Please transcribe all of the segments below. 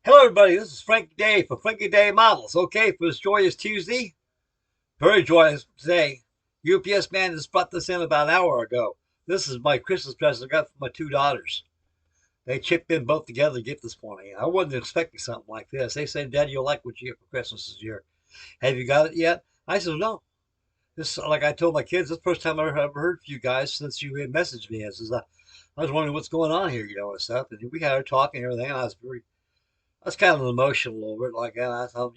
Hello, everybody. This is Frankie Day for Frankie Day Models. Okay, for this joyous Tuesday, very joyous today. UPS man just brought this in about an hour ago. This is my Christmas present I got for my two daughters. They chipped in both together to get this morning. I wasn't expecting something like this. They said, "Dad, you'll like what you get for Christmas this year. Have you got it yet?" I said, "No." This, like I told my kids, this is the first time I've ever heard from you guys since you had messaged me. I was wondering what's going on here, and stuff. And we had our talk and everything. And I was kind of emotional over it, like that. I thought,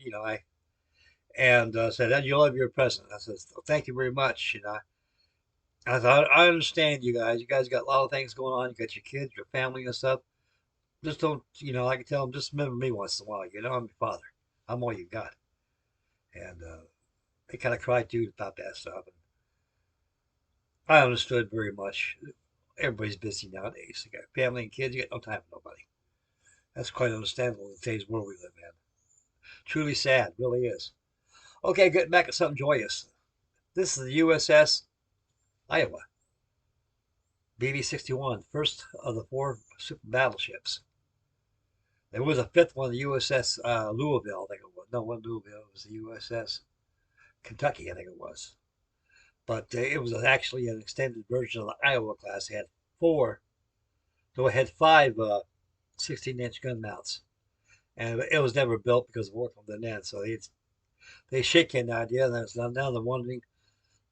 said, "Dad, you love your present." I said, "Thank you very much." I thought, I understand you guys. You guys got a lot of things going on. You got your kids, your family, and stuff. Just don't, I can tell them, just remember me once in a while. I'm your father. I'm all you got. And they kind of cried too about that stuff. And I understood very much. Everybody's busy nowadays. You got family and kids. You got no time for nobody. That's quite understandable in today's world we live in. Truly sad, really is. Okay, getting back to something joyous. This is the USS Iowa BB-61, first of the four super battleships. There was a fifth one, the USS Louisville, I think it was. No, one Louisville. It was the USS Kentucky, I think it was. But it was actually an extended version of the Iowa class. It had four, so it had five 16-inch gun mounts. And it was never built because of work on the end. So they shaken the idea, and now they're wondering,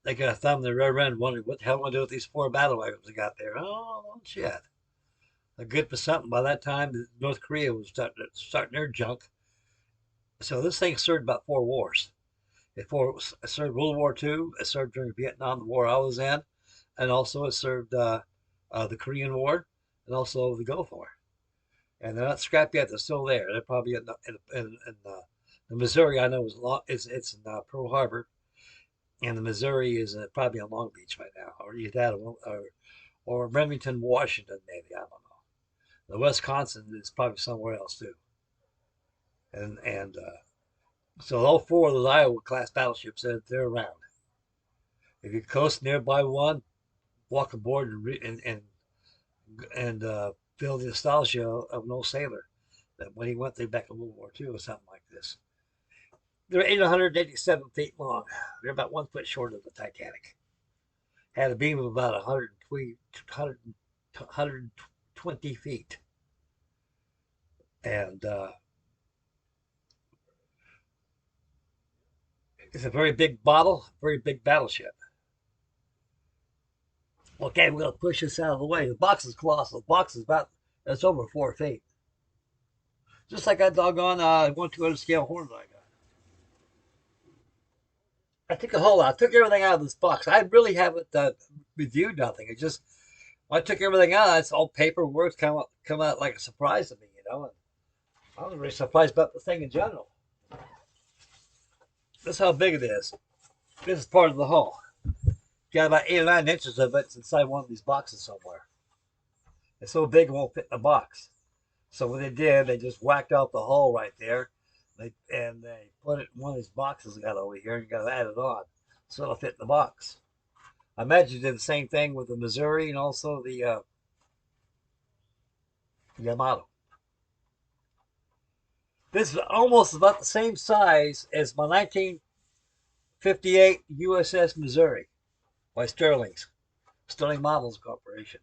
they got a thumb in the rear end wondering what the hell am I going to do with these four battle wagons they got there. Oh, shit. They're good for something. By that time, North Korea was starting their junk. So this thing served about four wars. It served World War II. It served during Vietnam, the war I was in. And also it served the Korean War and also the Gulf War. And they're not scrapped yet. They're still there. They're probably in Missouri. I know it's in Pearl Harbor, and the Missouri is probably in Long Beach right now, or either that or Remington, Washington, maybe. I don't know. The Wisconsin is probably somewhere else too. And so all four of those Iowa class battleships, they're around. If you coast nearby one, walk aboard and feel the nostalgia of an old sailor that when he went there back in World War II or something like this. They're 887 feet long. They're about 1 foot short of the Titanic. Had a beam of about 120 feet. And it's a very big bottle, very big battleship. Okay, we're going to push this out of the way. The box is colossal. The box is it's over 4 feet. Just like that doggone 1/200 scale horn that I got. I took a whole lot. I took everything out of this box. I really haven't reviewed nothing. It just, when I took everything out, it's all paperwork come out like a surprise to me. And I was really surprised about the thing in general. This is how big it is. This is part of the hull. Got about 8 or 9 inches of it inside one of these boxes somewhere. It's so big it won't fit in the box. So what they did, they just whacked out the hull right there. They put it in one of these boxes I got over here, and you got to add it on so it'll fit in the box. I imagine you did the same thing with the Missouri and also the Yamato. This is almost about the same size as my 1958 USS Missouri by Sterling Models Corporation.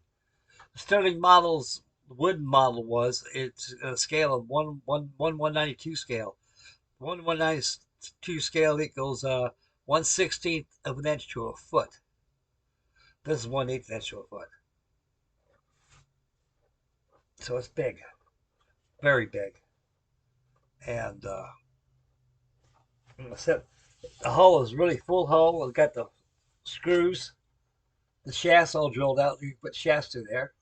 Sterling Models wooden model it's a scale of 1/192 scale. 1/192 scale equals 1/16 of an inch to a foot. This is 1/8 inch to a foot. So it's big, very big. And the hull is really full hull. It's got the screws, the shafts all drilled out. You can put shafts through there.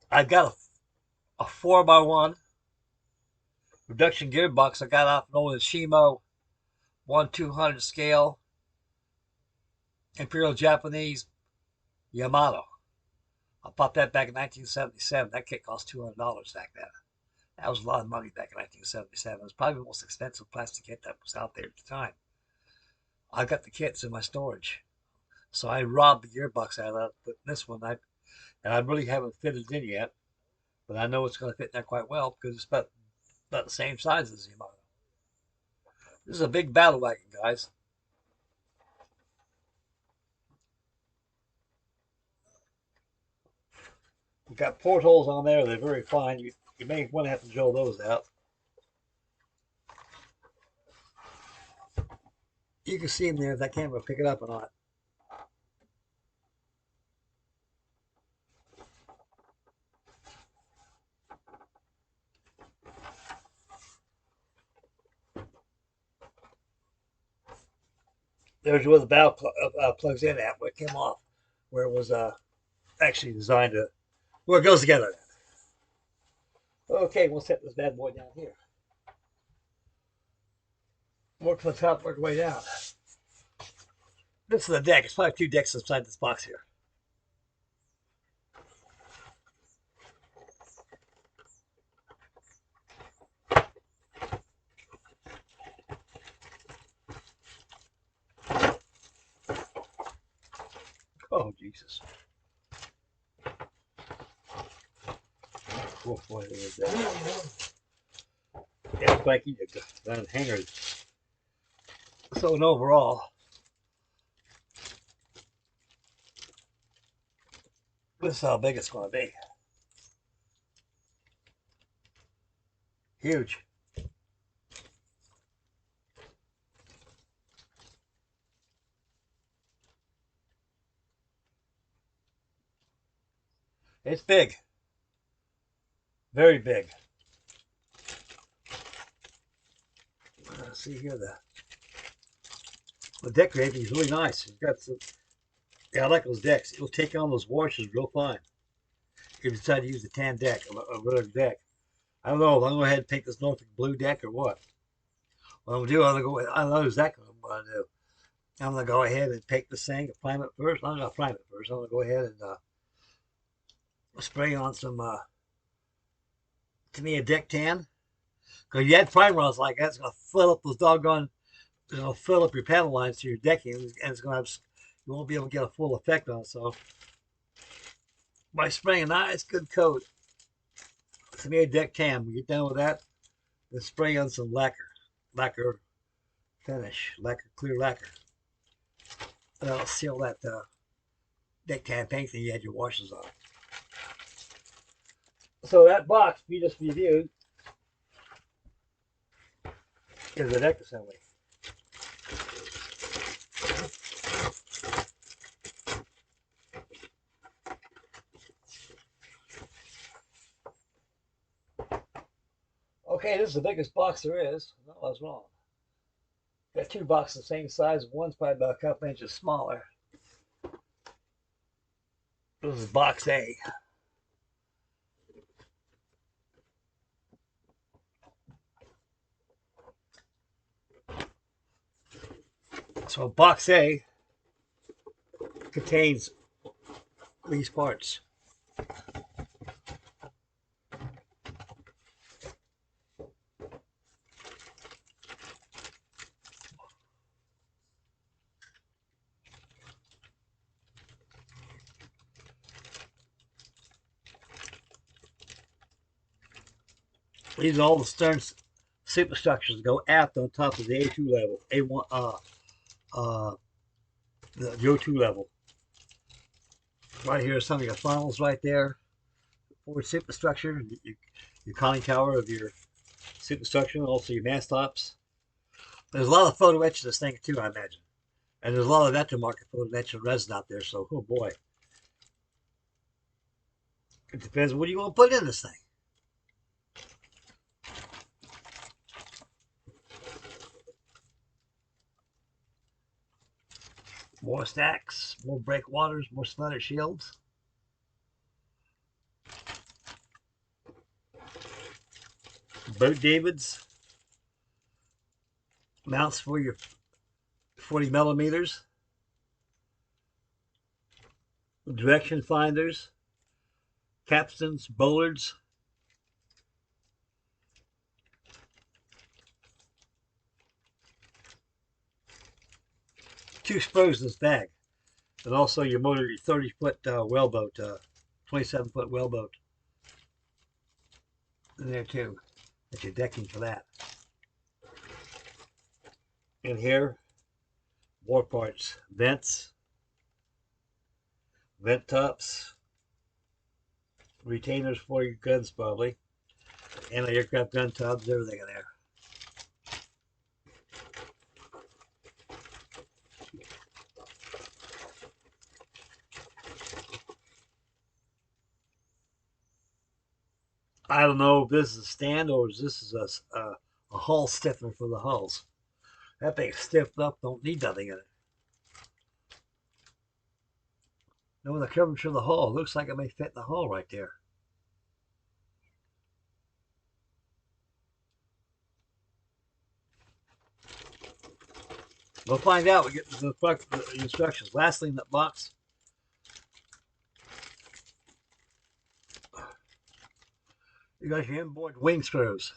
I've got a 4x1 reduction gearbox I got off an old Shimo 1/200 scale Imperial Japanese Yamato. I bought that back in 1977. That kit cost $200 back then. That was a lot of money back in 1977. It was probably the most expensive plastic kit that was out there at the time. I got the kits in my storage. So I robbed the gearbox out of it, but this one, I really haven't fitted in yet. but I know it's going to fit in there quite well because it's about the same size as the model. This is a big battle wagon, guys. We've got portholes on there. They're very fine. You may want to have to drill those out. You can see them there if that camera will pick it up or not. There's where the valve plugs in at, where it came off, where it was actually designed to, where it goes together. Okay, we'll set this bad boy down here. Work from the top, work way down. This is the deck. It's probably 2 decks inside this box here. Oh, Jesus. Oh, boy, look at that. Yeah, Frankie, the hangers. So, in overall, this is how big it's going to be. Huge. It's big. Very big. See here, the deck rating is really nice. It's got some, yeah, I like those decks. It'll take on those washers real fine. If you decide to use the tan deck, a regular deck. I don't know if I'm going to go ahead and take this Norfolk blue deck or what. What I'm going to do, I'm going to go, I know exactly what I'm going to do. I'm going to go ahead and take this thing and prime it first. I'm going to prime it first. I'm going to go ahead and spray on some, to me, a deck tan. Because you add primer on like that, it's going to fill up those doggone, it's going to fill up your panel lines to your decking, and it's going to have, you won't be able to get a full effect on it. So by spraying a nice good coat, to me, a deck tan, we get done with that, then spray on some lacquer finish, clear lacquer. And that'll seal that deck tan paint that you had your washers on. So that box we just reviewed is the deck assembly. Okay, this is the biggest box there is. No, I was wrong. Got 2 boxes the same size. One's probably about a couple inches smaller. This is box A. So box A contains these parts. These are all the stern superstructures that go aft on top of the A2 level, A1, the O2 level. Right here is some of your funnels right there. Forward superstructure, your conning tower of your superstructure, and also your mast tops. There's a lot of photo etch in this thing too, I imagine. And there's a lot of aftermarket photo etch and resin out there, so oh boy. It depends what you want to put in this thing. More stacks, more breakwaters, more stunner shields. Boat davits. Mounts for your 40 millimeters. Direction finders. Capstans, bollards. Two spurs in this bag. And also your motor, your 30-foot whaleboat, 27-foot whaleboat. in there too. That's your decking for that. In here, more parts. Vents, vent tops, retainers for your guns probably, anti-aircraft gun tops, everything in there. I don't know if this is a stand or if this is a hull stiffener for the hulls. That thing's stiffed up, don't need nothing in it. No, the curvature of the hull, it looks like it may fit in the hull right there. We'll find out. We get the instructions. Lastly in that box, you got your inboard wing screws.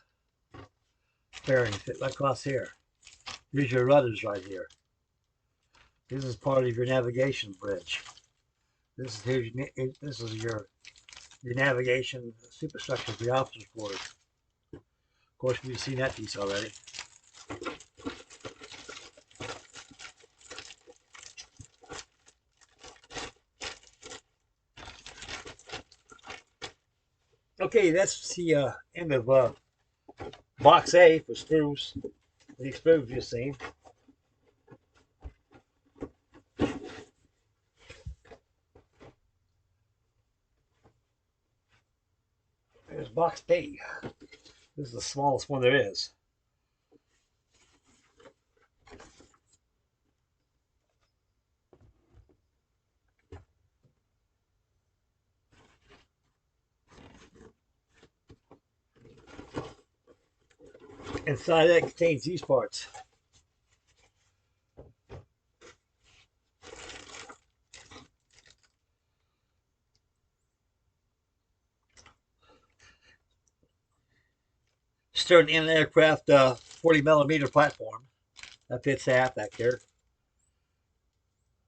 Bearings fit right across here. Here's your rudders right here. This is part of your navigation bridge. This is your navigation superstructure for the officer's quarters. Of course, we've seen that piece already. Okay, that's the end of box A for screws. The screws you've seen. There's box B. This is the smallest one there is. Inside that contains these parts. Stern in an aircraft 40mm platform. That fits half back there.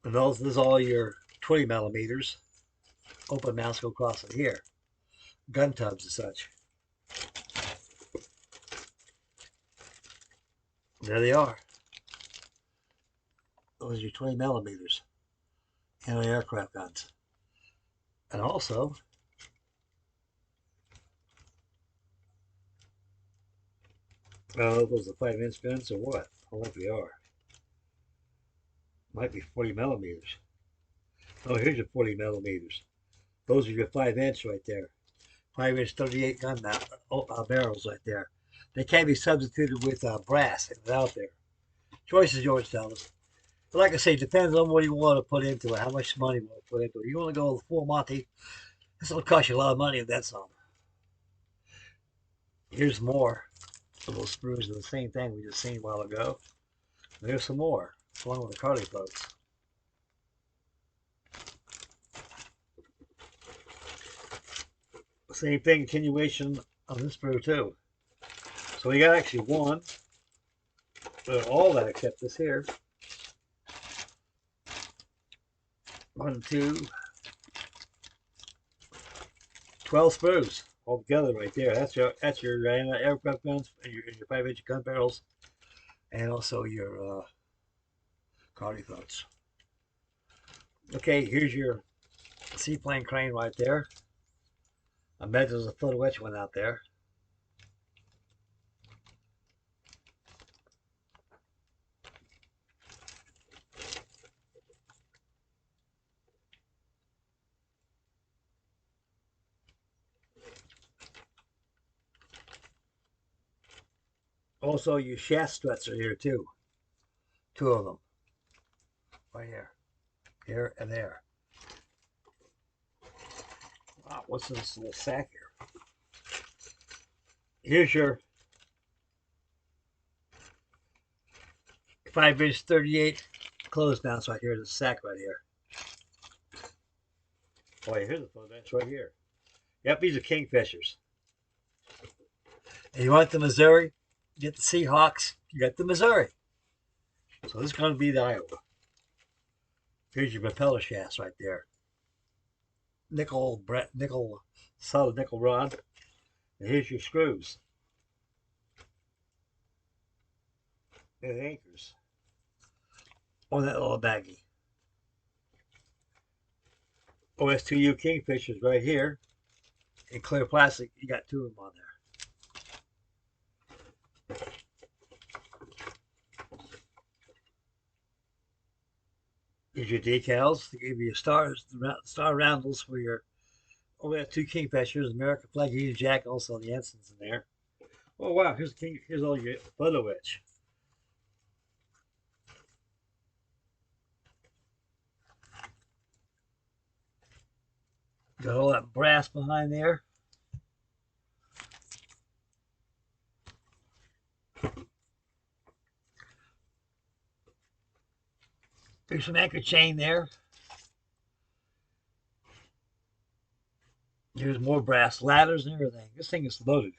And this is all your 20mm. Open mounts go across it here. Gun tubs and such. There they are. Those are your 20mm anti-aircraft guns. And also, those are 5-inch guns or what? How like they are. Might be 40mm. Oh, here's your 40mm. Those are your 5-inch right there. 5-inch 38 gun barrels right there. They can be substituted with brass if it's out there. Choice is yours, fellas. But like I say, it depends on what you want to put into it, how much money you want to put into it. You want to go full Monty, this will cost you a lot of money if that's on. Here's more of those screws of the same thing we just seen a while ago. There's some more, along with the Carly folks. Same thing, continuation of this screw too. So we got actually one, all that except this here. 1, 2, 12 screws all together right there. That's your aircraft guns and your 5-inch gun barrels, and also your Carly floats. Okay, here's your seaplane crane right there. I bet there's a photo etch one out there. Also, your shaft struts are here too. 2 of them. Right here. Here and there. Wow, what's this little sack here? Here's your 5-inch 38 closed mounts right here. There's a sack right here. Oh, here's the photo etch right here. Yep, these are Kingfishers. And you want the Missouri? Get the Seahawks. You got the Missouri. So this is going to be the Iowa. Here's your propeller shafts right there. Solid nickel rod. And here's your screws and anchors on that little baggie. OS2U Kingfishers right here in clear plastic. You got two of them on there. Here's your decals. They give you stars, star roundels for your OS2 Kingfishers, American flag Union Jack, also the ensigns in there. Oh wow, here's all your photo etch. Got all that brass behind there. There's some anchor chain there. Here's more brass ladders and everything. This thing is loaded.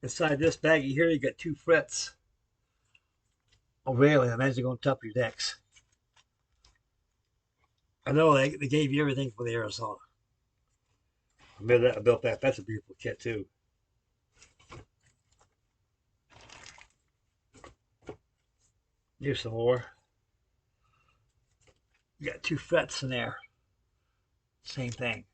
Inside this baggie here, you got two frets. Oh, really? I imagine going to top your decks. I know they gave you everything for the Arizona. I built that. That's a beautiful kit, too. Here's some more. You got two frets in there. Same thing.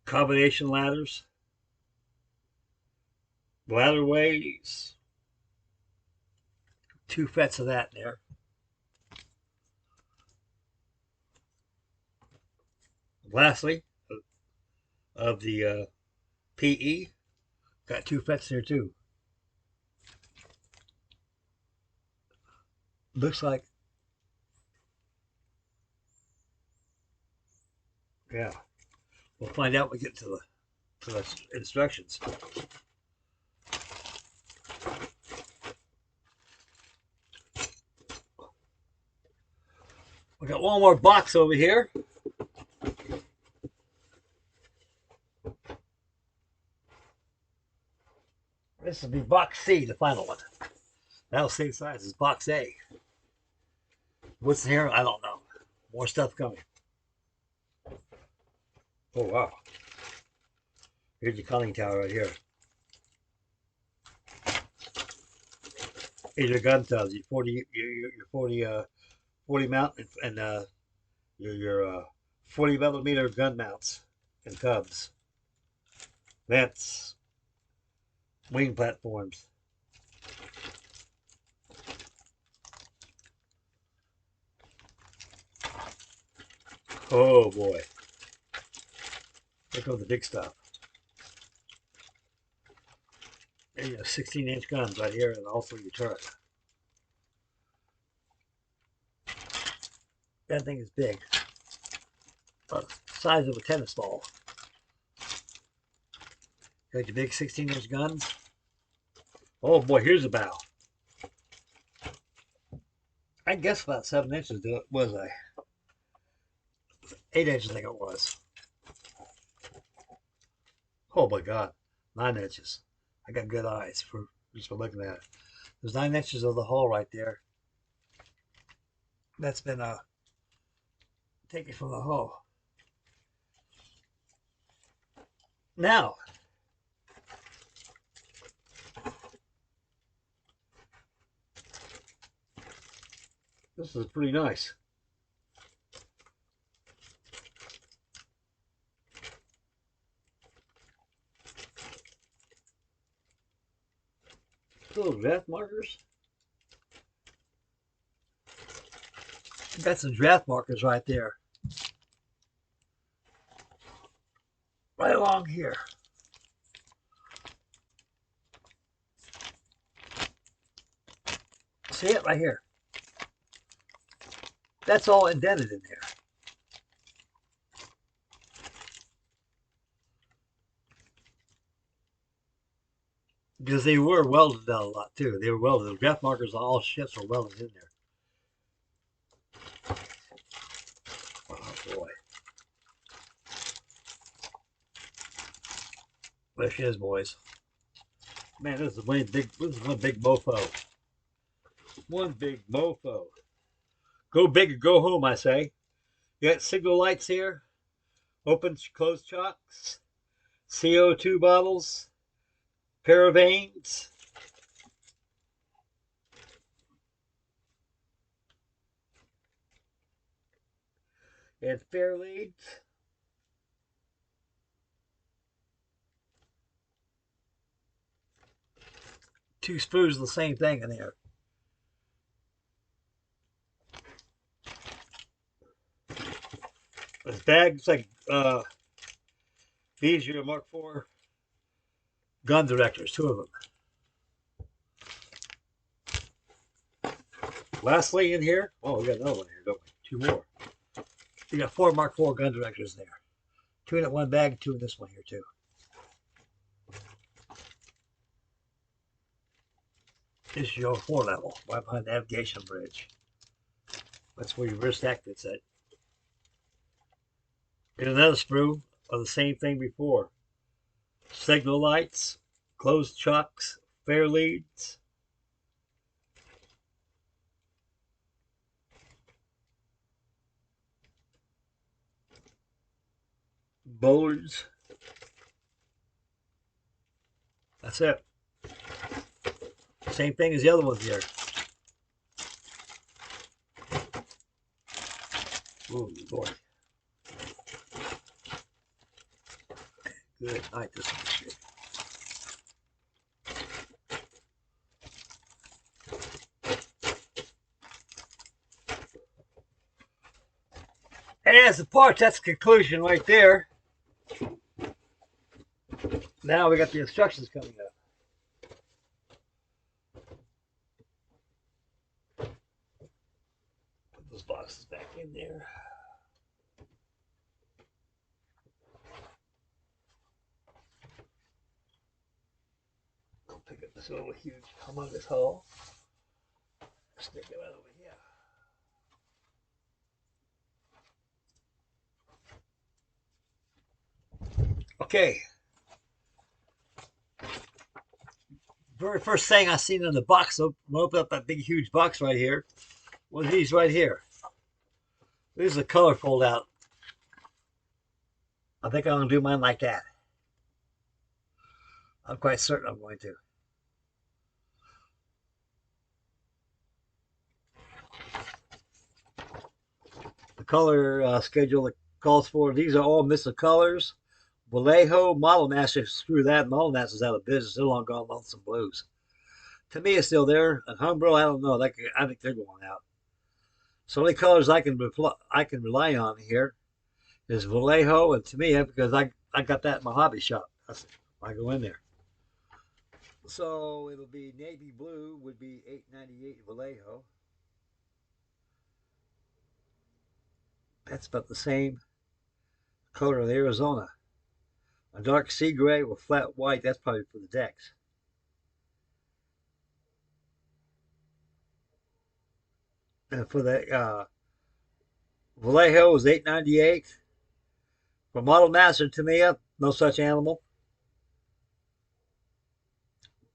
Combination ladders. Ladderways. Two frets of that in there. Lastly, of the PE, got two frets there too. Looks like, yeah. We'll find out when we get to the instructions. We got one more box over here. This will be box C, the final one. That'll same size as box A. What's in here? I don't know. More stuff coming. Oh wow! Here's your conning tower right here. Here's your gun tubs. Your 40 mount and your 40 millimeter gun mounts and tubs. That's wing platforms. Oh boy. Here comes the big stuff. There you go, 16-inch guns right here, and also your turret. That thing is big. The size of a tennis ball. Got your big 16-inch guns. Oh boy, here's a bow. I guess about 7 inches, was I? 8 inches, I think it was. Oh my God, 9 inches. I got good eyes for just for looking at it. There's 9 inches of the hull right there. That's been taken from the hull. Now, this is pretty nice. Little draft markers. Got some draft markers right there. Right along here. See it right here? That's all indented in there. Because they were welded down a lot too. They were welded. The draft markers on all ships were welded in there. Oh boy. There she is, boys. Man, this is one big mofo. One big mofo. Go big or go home, I say. You got signal lights here, open, closed chocks, CO2 bottles, paravanes, and fair leads. Two sprues of the same thing in there. This bag looks like these are Mark IV gun directors, two of them. Lastly in here, oh, we got another one here, don't we? Two more. We got 4 Mark IV gun directors there. 2 in that one bag, 2 in this one here too. This is your 4 level, right behind the navigation bridge. That's where your wrist activates it. And another sprue of the same thing before. Signal lights, closed chocks, fair leads. Bowlers. That's it. Same thing as the other ones here. Oh boy. Good night, this one shit. And as the parts, that's the conclusion right there. Now we got the instructions coming up. Put those boxes back in there. Go pick up this little huge humongous hole. Stick it right over here. Okay. Very first thing I seen in the box, open up that big huge box right here, was these right here. This is a color fold out. I think I'm going to do mine like that. I'm quite certain I'm going to. The color schedule that calls for, these are all missing colors. Vallejo, Model Master, screw that. Model Master's out of business. They're long gone on some blues. To me, it's still there. And Humbrol, I don't know. I think they're going out. So the only colors I can rely on here is Vallejo, and to me, because I got that in my hobby shop. I go in there. So it'll be navy blue would be 898 Vallejo. That's about the same color of the Arizona. A dark sea gray with flat white, that's probably for the decks. And for the Vallejo is 898. For Model Master Tamiya, no such animal.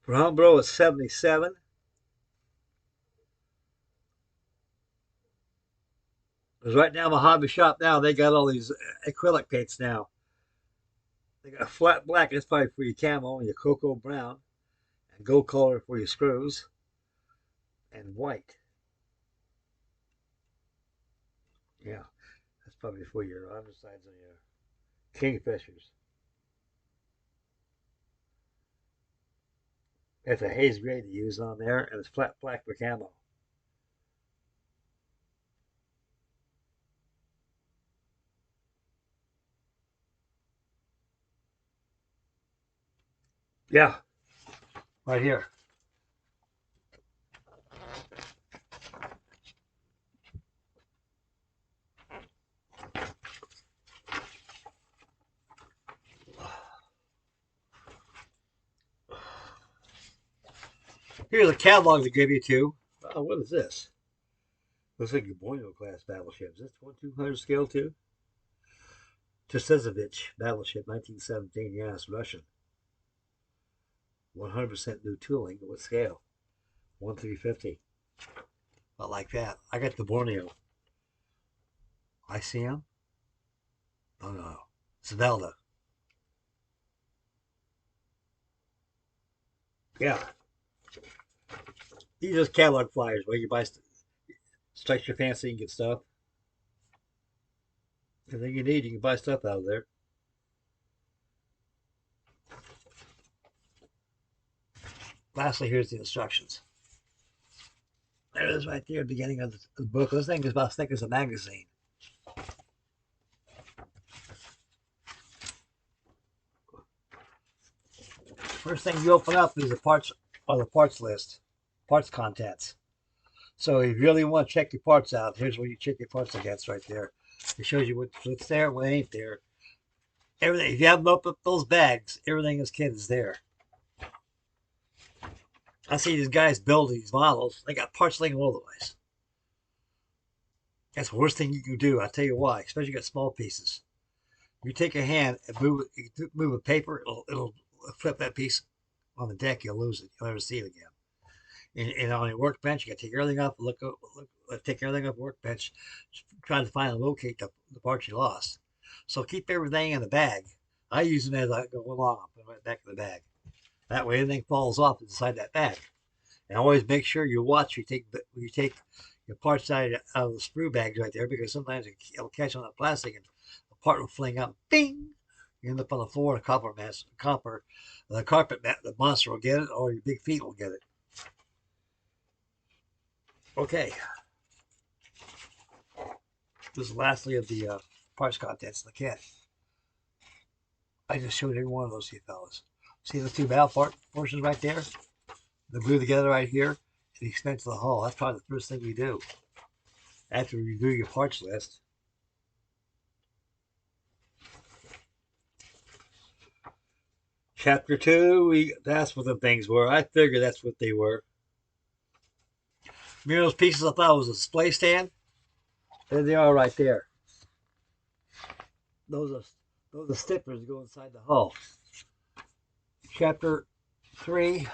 For Humbrol, it's 77. Because right now, my hobby shop now, they got all these acrylic paints now. They got flat black, that's probably for your camo, and your cocoa brown, and gold color for your screws, and white. Yeah, that's probably for your undersides and your kingfishers. It's a haze gray to use on there, and it's flat black for camo. Yeah, right here. Here's a catalog to give you too. Oh, what is this? Looks like a Bueno class battleship. Is this 1/200 scale too? Tesezovich battleship, 1917. Yeah, it's Russian. 100% new tooling. What scale? 1/350. Not like that. I got the Borneo. I see him. Oh no, Zelda. Yeah, these are just catalog flyers where you buy strikes your fancy and get stuff. Everything you need, you can buy stuff out of there. Lastly, here's the instructions. There it is right there at the beginning of the book. This thing is about as thick as a magazine. First thing you open up is the parts list, parts contents. So if you really want to check your parts out, here's where you check your parts against right there. It shows you what's there, what ain't there. Everything. If you haven't opened up those bags, everything is there. I see these guys build these models. They got parts laying all the ways. That's the worst thing you can do. I'll tell you why, especially if you got small pieces. You take your hand and move a paper, it'll flip that piece on the deck. You'll lose it. You'll never see it again. And on your workbench, you got to take everything up, take everything off the workbench, trying to find and locate the parts you lost. So keep everything in the bag. I use them as I go along. I put it right back in the bag. That way, anything falls off inside that bag. And always make sure you watch you take your parts out of the sprue bags right there, because sometimes it'll catch on the plastic and the part will fling up. Bing! You end up on the floor and the carpet, the monster will get it, or your big feet will get it. Okay. This is lastly of the parts contents in the kit. I just showed every one of those to you fellas. See the two valve portions right there? They're glued together right here, and the expense of the hull. That's probably the first thing we do after we review your parts list. Chapter 2, that's what the things were. I figured that's what they were. Remember those pieces I thought was a display stand? There they are right there. Those are stippers that go inside the hull. Chapter 3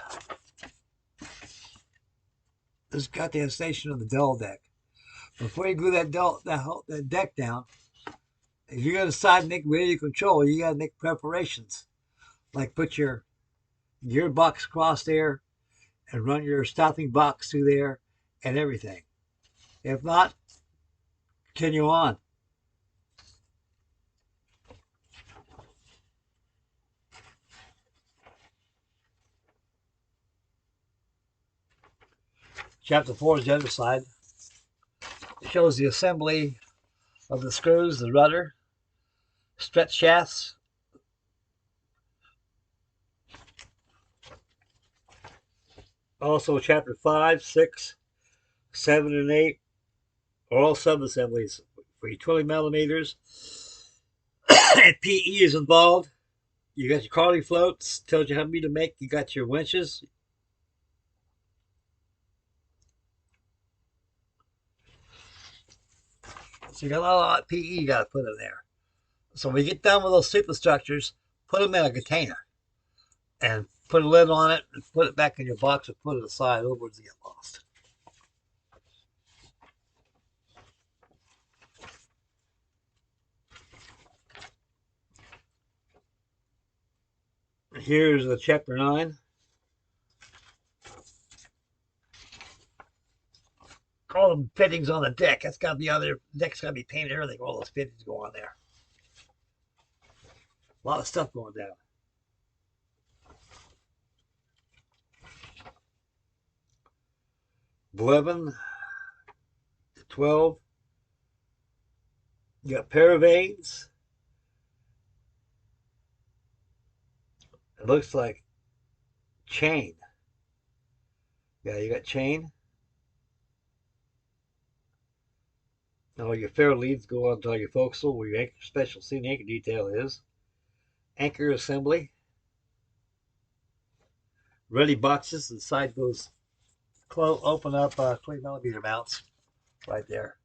is got the installation of the dull deck. Before you glue that deck down, if you're going to decide to make radio control, you got to make preparations. Like put your gearbox across there and run your stopping box through there and everything. If not, continue on. Chapter 4 is the other side. It shows the assembly of the screws, the rudder, stretch shafts, also chapter 5, 6, 7, and 8 are all sub-assemblies for your 20 millimeters. And PE is involved. You got your Carly floats, tells you how many to make. You got your winches. So you got a lot of PE you got to put in there. So when you get done with those superstructures, put them in a container and put a lid on it and put it back in your box and put it aside, otherwise they get lost. Here's the chapter 9. All the fittings on the deck. That's got to be on there. The deck's got to be painted. Everything. All those fittings go on there. A lot of stuff going down. $11, $12. You got paravanes. It looks like chain. Yeah, you got chain. Now your ferrule leads go on to your forecastle, where your special scene anchor detail is. Anchor assembly. Ready boxes inside those open up 20 millimeter mounts right there.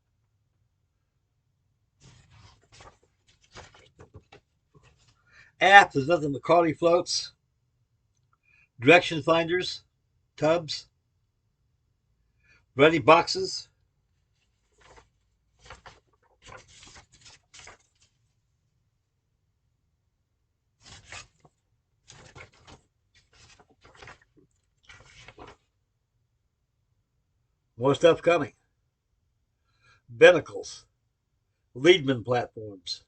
Aft is nothing but Carly floats, direction finders, tubs, ready boxes, More stuff coming. Binnacles. Leadman platforms.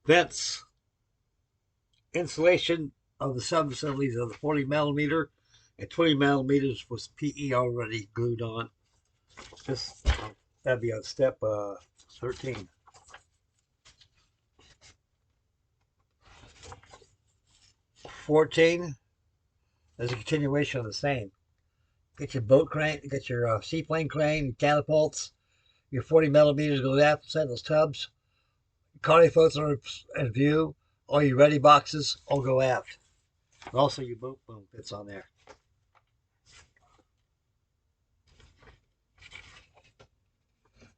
Vents. Installation of the sub-assemblies of the 40 millimeter and 20 millimeters with PE already glued on. This that'd be on step 13. (14) is a continuation of the same. Get your boat crane, get your seaplane crane, catapults. Your 40 millimeters goes aft inside those tubs. Carly floats are in view. All your ready boxes all go aft. And also your boat boom fits on there.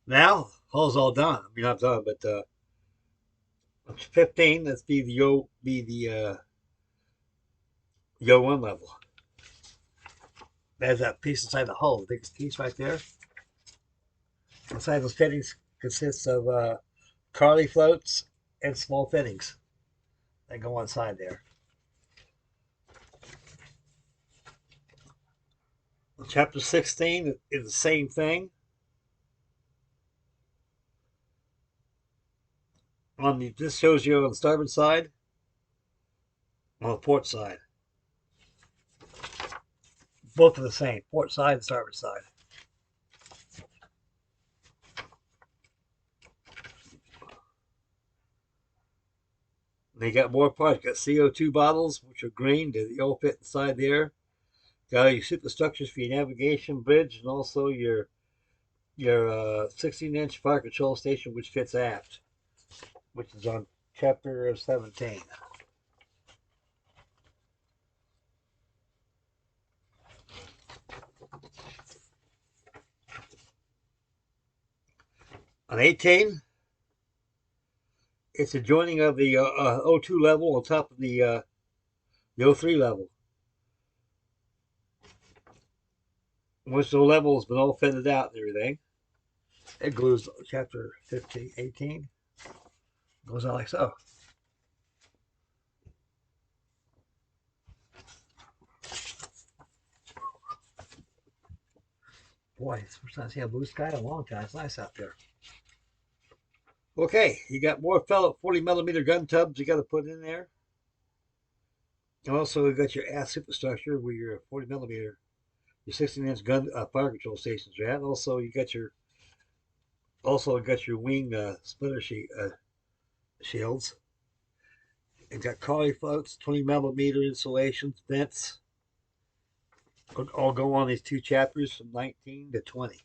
Now, hull's all done. I mean, not done, but 15. That's be the Yo 1 level. There's that piece inside the hull, the biggest piece right there. Inside those fittings consists of Carly floats and small fittings that go inside there. Chapter 16 is the same thing. This shows you on the starboard side, on the port side. Both are the same, port side and starboard side. They got more parts. Got CO2 bottles, which are green. They all fit inside there. Got your superstructures for your navigation bridge, and also your 16-inch fire control station, which fits aft, which is on chapter 17. On 18, it's a joining of the O2 level on top of the O3 level. Once the level has been all fitted out and everything, it glues chapter 15, 18. Goes on like so. Boy, it's the first time I've seen a blue sky in a long time. It's nice out there. Okay, you got more 40 millimeter gun tubs you got to put in there. And also you got your aft superstructure where your 40 millimeter, your 16-inch gun fire control stations are at. And also you got your wing splitter shields. And got Carly floats, 20 millimeter insulations, vents. All go on these two chapters from 19 to 20.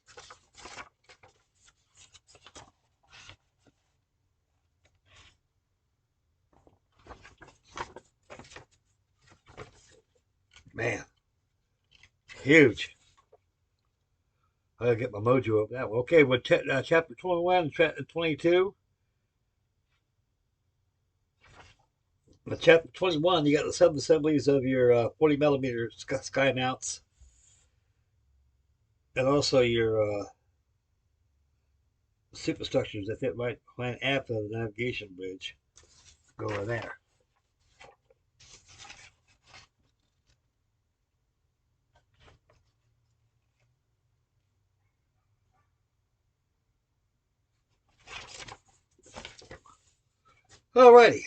Man, huge. I gotta get my mojo up that one. Okay, with chapter 21 and 22. In chapter 21, you got the sub-assemblies of your 40 millimeter sky mounts. And also your superstructures that fit right behind aft of the navigation bridge. Go over there. Alrighty.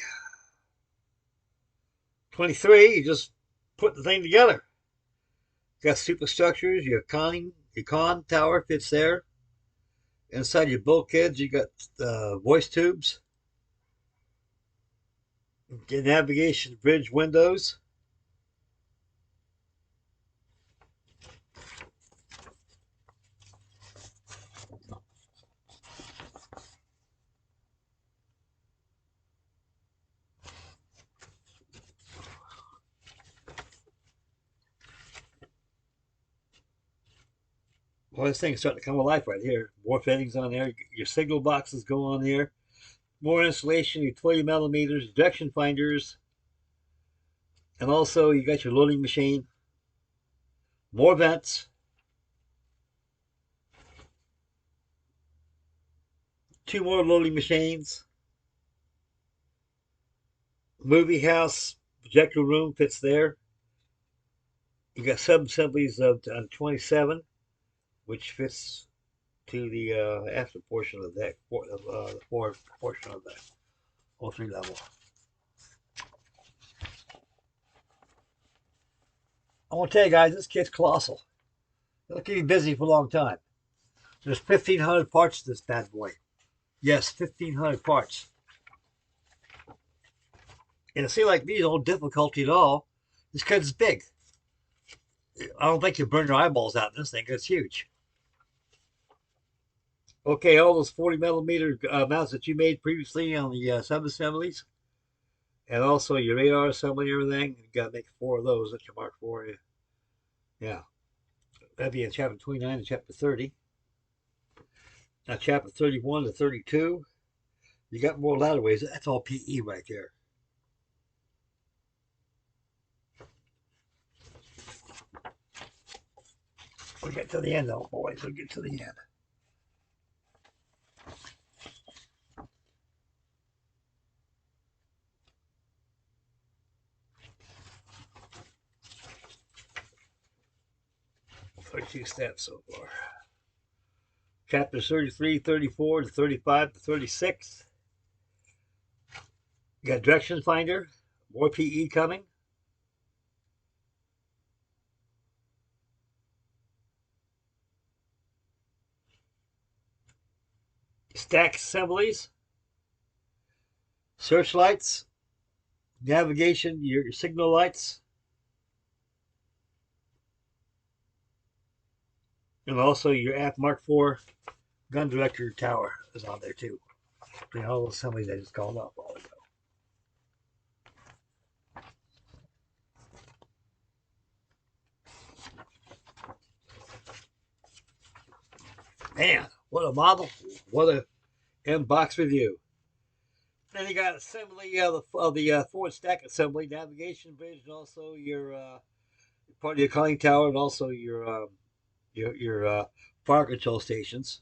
23, you just put the thing together. You got superstructures, your con tower fits there. Inside your bulkheads, you got voice tubes, your navigation bridge windows. Well, this thing's starting to come alive right here. More fittings on there. Your signal boxes go on here. More insulation, your 20 millimeters, direction finders. And also you got your loading machine. More vents. 2 more loading machines. Movie house, projector room fits there. You got sub-assemblies of 27. which fits to the after portion of the forward portion of the 03 level. I want to tell you guys, this kit's colossal. It'll keep you busy for a long time. There's 1,500 parts to this bad boy. Yes, 1,500 parts. And it seems like these no difficulty at all. This kit is big. I don't think you'll burn your eyeballs out in this thing. It's huge. Okay, all those 40 millimeter mounts that you made previously on the sub-assemblies, and also your radar assembly and everything, you got to make 4 of those that you mark for you. Yeah. That'd be in chapter 29 and chapter 30. Now, chapter 31 to 32, you got more ladder ways. That's all PE right there. We'll get to the end, though, boys. We'll get to the end. Two steps so far. Chapters 33, 34 to 35 to 36. You got direction finder, more PE coming. Stack assemblies, searchlights, navigation, your signal lights, and also your aft Mark IV gun director tower is on there too. You know, all those assemblies I just called up a while ago. Man, what a model! What a Inbox review. Then you got assembly of the forward stack assembly, navigation bridge, and also your part of your conning tower, and also your fire control stations,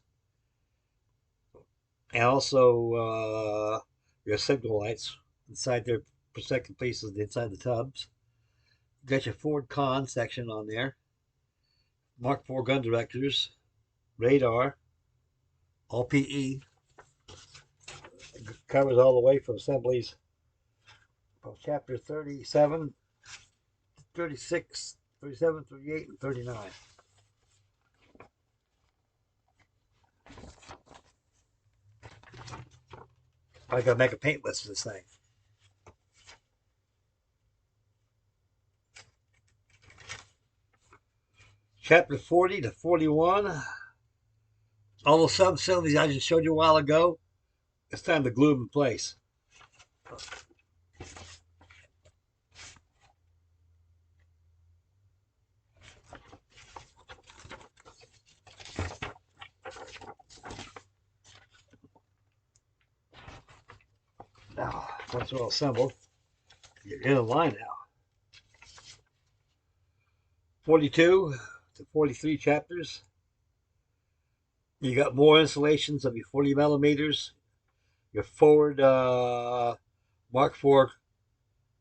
and also your signal lights inside their protecting places inside the tubs. You got your forward con section on there. Mark IV gun directors, radar, all PE. It covers all the way from assemblies from chapter 37, 36, 37, 38, and 39. I gotta make a paint list for this thing. Chapter 40 to 41. All those sub-assemblies I just showed you a while ago, it's time to glue them in place. Now, once they're all assembled, you're in a line now. 42 to 43 chapters. You got more installations of your 40 millimeters, your forward Mark IV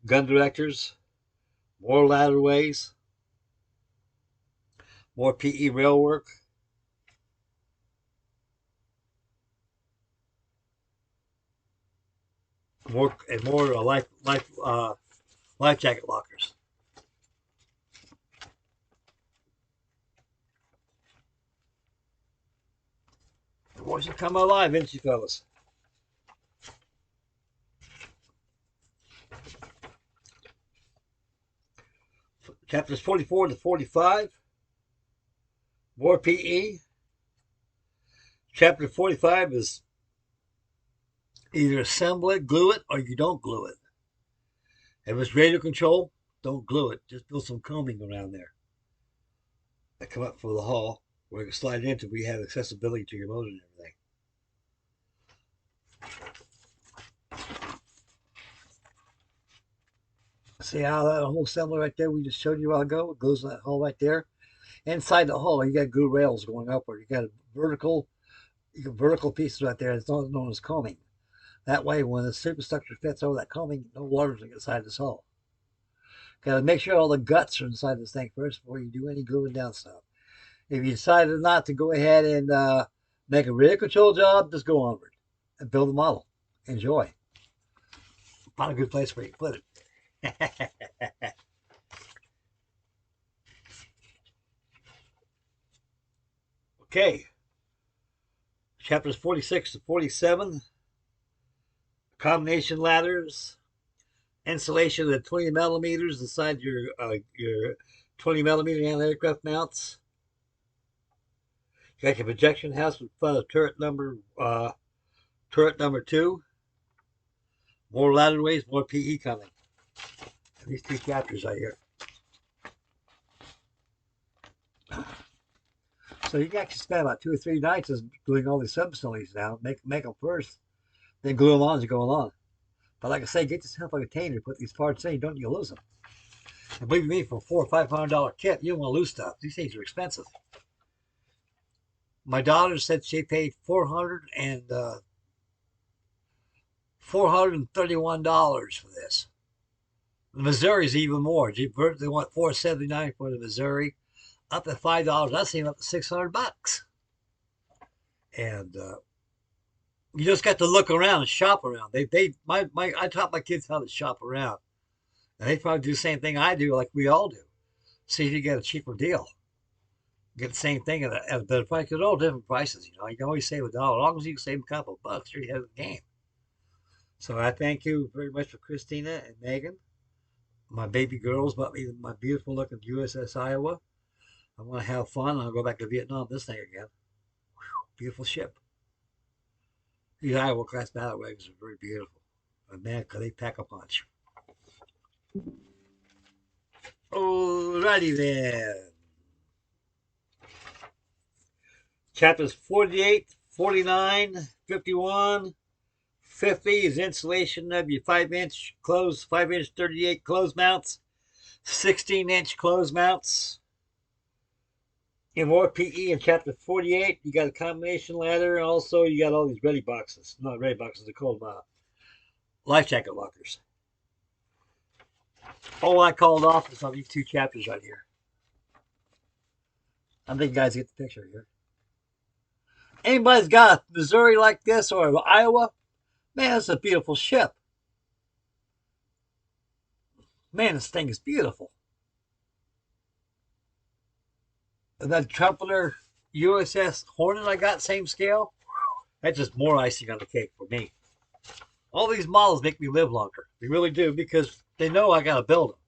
gun directors, more ladder ways, more PE rail work, more life jacket lockers. The boys have come alive, ain't you, fellas? Chapters 44 to 45, more PE. Chapter 45 is either assemble it, glue it, or you don't glue it. If it's radio control, don't glue it. Just build some combing around there that come up for the hull where you can slide it into where you have accessibility to your motor and everything. See how that whole assembly right there we just showed you a while ago, it goes in that hole right there. Inside the hull, you got glue rails going upward. You got vertical pieces right there. It's known as combing. That way, when the superstructure fits over that combing, no water's going to get inside this hull. Got to make sure all the guts are inside this thing first before you do any gluing down stuff. If you decided not to go ahead and make a rear control job, just go onward and build a model. Enjoy. Find a good place where you put it. Okay. Chapters 46 to 47. Combination ladders. Installation of the 20 millimeters inside your 20 millimeter anti-aircraft mounts. You got your projection house in front of turret number 2. More ladderways, more PE coming. And these 2 chapters right here. So you can actually spend about 2 or 3 nights just doing all these sub-assemblies now. Make them first, then glue them on as you go along. But like I say, get yourself a container, put these parts in, you don't, you lose them. And believe me, for a $400 or $500 kit, you don't want to lose stuff. These things are expensive. My daughter said she paid $431 for this. The Missouri's even more. They want $479 for the Missouri, up to $5. I seen up to $600. And you just got to look around and shop around. I taught my kids how to shop around, and they probably do the same thing I do, like we all do. See if you get a cheaper deal. Get the same thing at a better price. They're all different prices, you know. You can always save $1. As long as you can save a couple of bucks, you're ahead of the game. So I thank you very much for Christina and Megan. My baby girls bought me my beautiful looking USS Iowa. I'm going to have fun. I'll go back to Vietnam this thing again. Whew, beautiful ship. These Iowa class battle wagons are very beautiful. And man, could they pack a punch. Alrighty then. Chapters 48, 49, 51, 50 is installation of your 5-inch 38 close mounts, 16-inch close mounts. In more PE in chapter 48, you got a combination ladder, and also you got all these ready boxes. Not ready boxes, they're called life jacket lockers. All I called off is on these 2 chapters right here. I think you guys get the picture here. Anybody's got a Missouri like this or Iowa, man, it's a beautiful ship. Man, this thing is beautiful. And that Trumpeter USS Hornet I got, same scale, that's just more icing on the cake for me. All these models make me live longer. They really do, because they know I got to build them.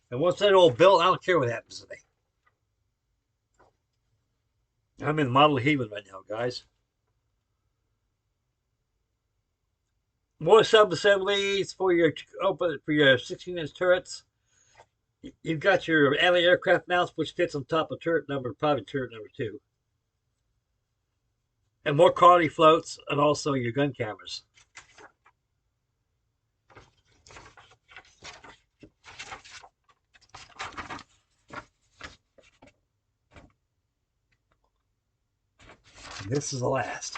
And once they're all built, I don't care what happens to me. I'm in model heaven right now, guys. More sub-assemblies for your 16-inch turrets. You've got your anti-aircraft mounts, which fits on top of probably turret number 2. And more quality floats, and also your gun cameras. And this is the last.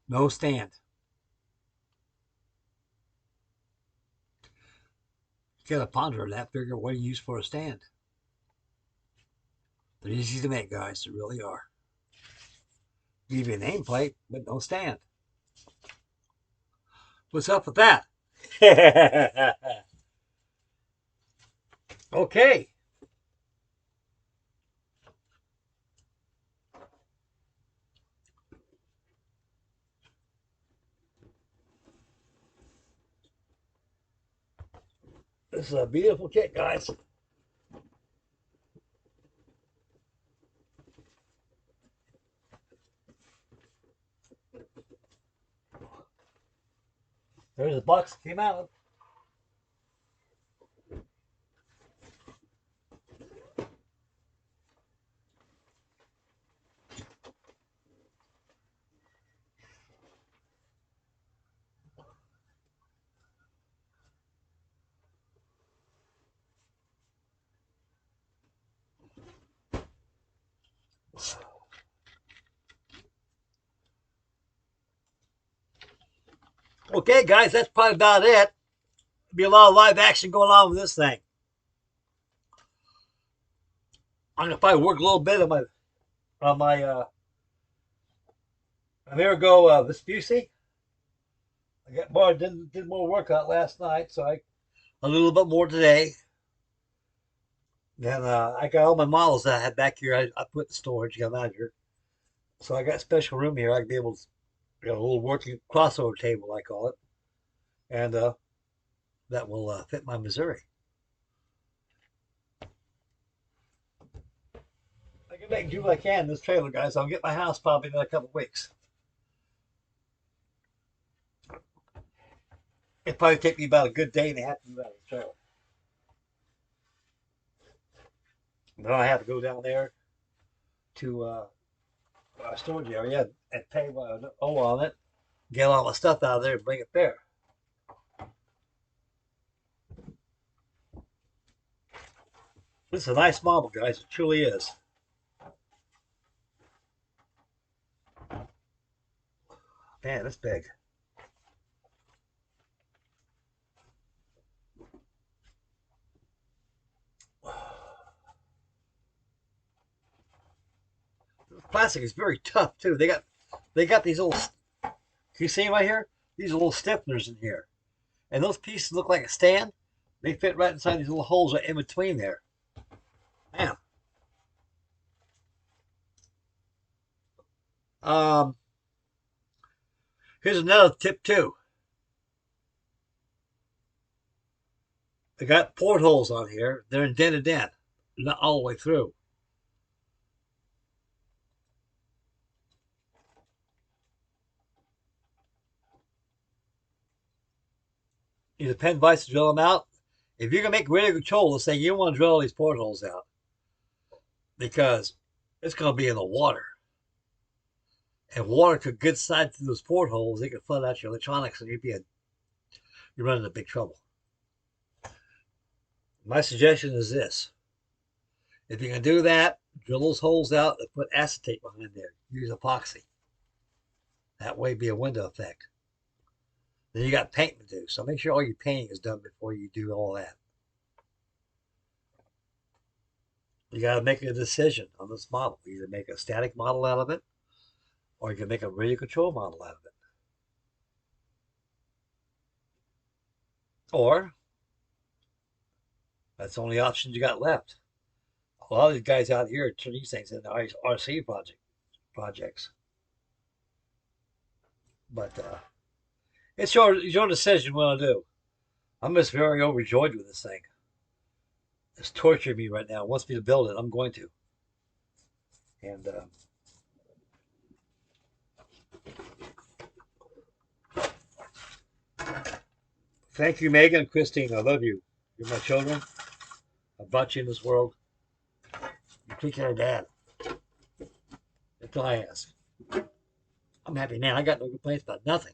No stand. You gotta ponder on that, figure what you use for a stand. They're easy to make, guys. They really are. Give you a nameplate, but no stand. What's up with that? Okay. This is a beautiful kit, guys. There's the box that came out. Okay, guys, that's probably about it. Be a lot of live action going on with this thing. I'm gonna probably work a little bit on my Amerigo Vespucci. I got more did more work on it last night, so I a little bit more today. Then I got all my models that I had back here. I put in storage, got them out here. So I got a special room here. I can be able to got a little working crossover table, I call it, and that will fit my Missouri. I can do what I can in this trailer, guys. I'll get my house probably in a couple weeks. It'll probably take me about a good day and a half to move out of the trailer. Then I have to go down there to our storage area and pay what I owe on it, get all my stuff out of there and bring it there. This is a nice model, guys. It truly is. Man, it's big. The plastic is very tough too. They got these little. Can you see them right here? These are little stiffeners in here, and those pieces look like a stand. They fit right inside these little holes right in between there. Man. Here's another tip too. They got portholes on here. They're indented in, not all the way through. Use a pen vise to drill them out. If you're gonna make radio control, let's say you don't want to drill all these portholes out because it's gonna be in the water. And water could get inside through those portholes. It could flood out your electronics, and you're running into big trouble. My suggestion is this: if you can do that, drill those holes out and put acetate behind there. Use epoxy. That way, be a window effect. Then you got paint to do, so make sure all your painting is done before you do all that. You got to make a decision on this model. Either make a static model out of it, or you can make a radio control model out of it. Or that's the only option you got left. A lot of these guys out here turn these things into RC projects. But it's your decision what to do. I'm just very overjoyed with this thing. It's torturing me right now. It wants me to build it. I'm going to. And thank you, Megan and Christine. I love you. You're my children. I brought you in this world. You take care of Dad. That's all I ask. I'm happy now. I got no complaints about nothing.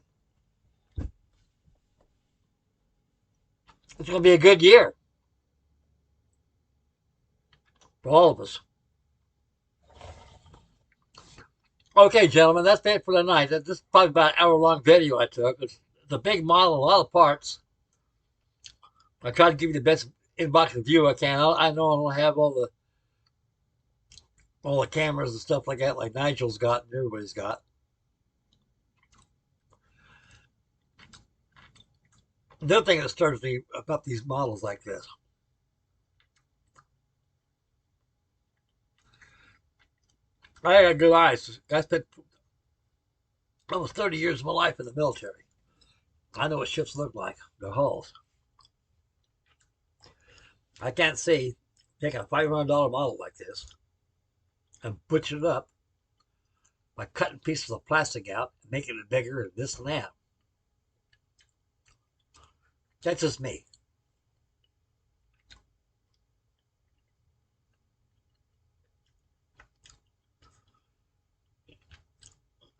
It's going to be a good year for all of us. Okay, gentlemen, that's it for tonight. This is probably about an hour-long video I took. It's a big model, a lot of parts. I try to give you the best inbox view I can. I know I don't have all the cameras and stuff like that, like Nigel's got and everybody's got. The other thing that stirs me about these models like this, I got good eyes. I spent almost 30 years of my life in the military. I know what ships look like, their hulls. I can't see taking a $500 model like this and butchering it up by cutting pieces of plastic out and making it bigger and this and that. That's just me.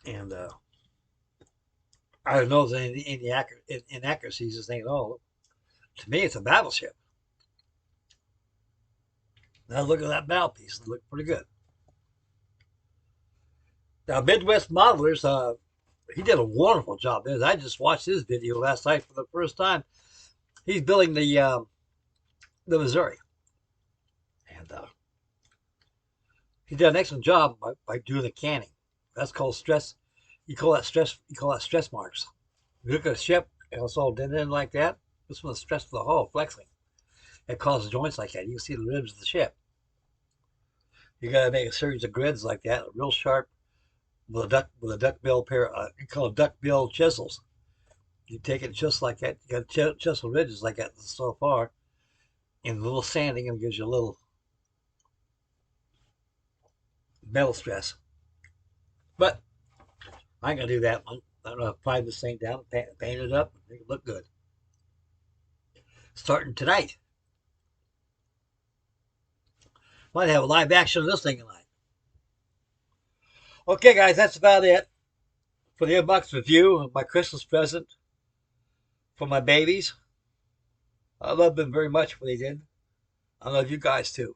And I don't know if there's any inaccuracies this thing at all. To me, it's a battleship. Now look at that bow piece. It looked pretty good. Now, Midwest Modelers, he did a wonderful job. I just watched his video last night for the first time. He's building the Missouri. And He did an excellent job by doing the canning. That's called stress. You call that stress. You call that stress marks. You look at a ship and it's all dented in like that. This one's stress for the hull, flexing. It causes joints like that. You can see the ribs of the ship. You got to make a series of grids like that, real sharp, with a duck bill pair. You call it duck bill chisels. You take it just like that. You got chisel ridges like that so far, and a little sanding, and it gives you a little metal stress. But I ain't gonna do that one. I'm gonna apply this thing down, paint it up, and make it look good. Starting tonight. Might have a live action of this thing tonight. Okay, guys, that's about it for the inbox review of my Christmas present for my babies. I love them very much what they did. I love you guys too.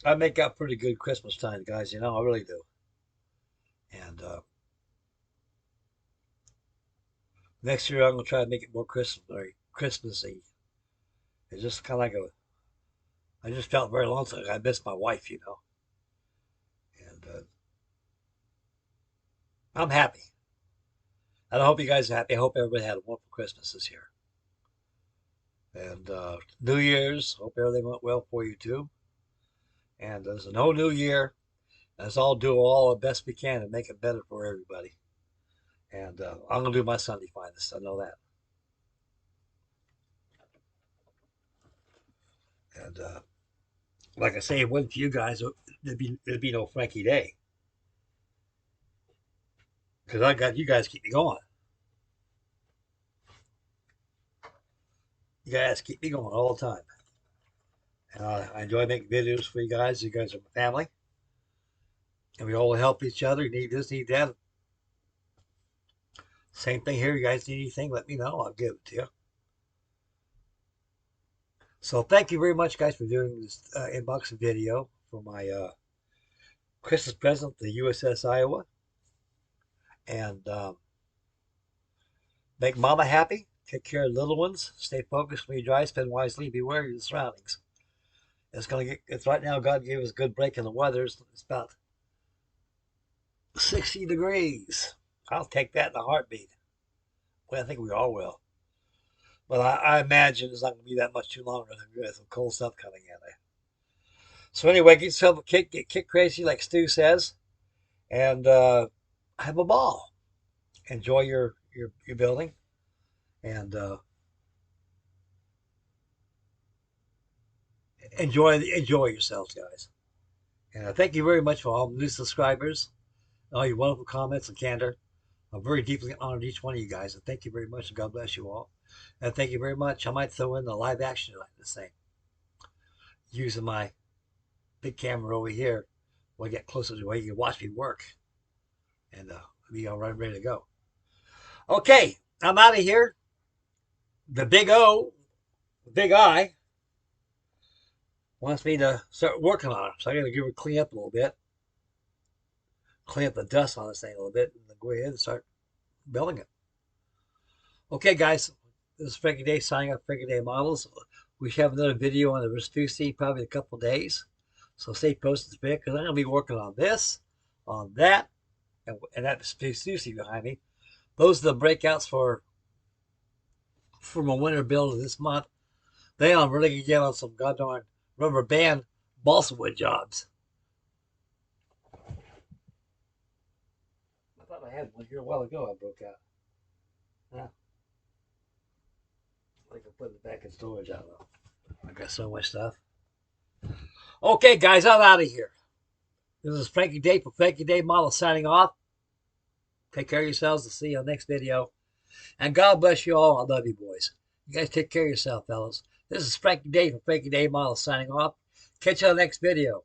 I make out pretty good Christmas time, guys. You know, I really do. And next year I'm gonna try to make it more Christmassy. It's just kind of like I just felt very lonesome. I missed my wife, you know. And I'm happy. And I hope you guys are happy. I hope everybody had a wonderful Christmas this year. And New Year's, hope everything went well for you too. And there's a whole new year. Let's all do all the best we can and make it better for everybody. And I'm going to do my Sunday finest. I know that. And like I say, it wasn't for you guys, there'd be no Frankie Day. Because I got you guys keep me going. You guys keep me going all the time. And I enjoy making videos for you guys. You guys are my family. And we all help each other. You need this, need that. Same thing here. You guys need anything, let me know. I'll give it to you. So thank you very much, guys, for doing this unboxing video for my Christmas present, the USS Iowa. And make Mama happy. Take care of the little ones. Stay focused when you drive. Spend wisely. Beware of your surroundings. It's right now. God gave us a good break in the weather. It's about 60 degrees. I'll take that in a heartbeat. Well, I think we all will. But I imagine it's not going to be that much too longer. There's some cold stuff coming in there. So anyway, get yourself a kick, get kick crazy like Stu says, and have a ball. Enjoy your building, and enjoy yourselves, guys. And thank you very much for all the new subscribers, all your wonderful comments and candor. I'm very deeply honored each one of you guys, and thank you very much, and God bless you all. And thank you very much. I might throw in the live action like this thing, using my big camera over here when I get closer to where you can watch me work, and be all right, ready to go. Okay, I'm out of here. The big O, the big I, wants me to start working on it, so I got to give her clean up a little bit, clean up the dust on this thing a little bit, and then go ahead and start building it. Okay, guys, this is Frankie Day signing off Frankie Day Models. We should have another video on the Vespucci probably in a couple days, so stay posted because I'm going to be working on this, on that, and that Vespucci behind me. Those are the breakouts for my winter build of this month. Then I'm really going to get on some goddamn rubber band balsa wood jobs. I thought I had one here a while ago. I broke out. Huh? I can put it back in storage. I don't know. I got so much stuff. Okay, guys, I'm out of here. This is Frankie Day for Frankie Day Models signing off. Take care of yourselves. I'll see you on the next video. And God bless you all. I love you, boys. You guys take care of yourself, fellas. This is Frankie Day from Frankie Day Models signing off. Catch you on the next video.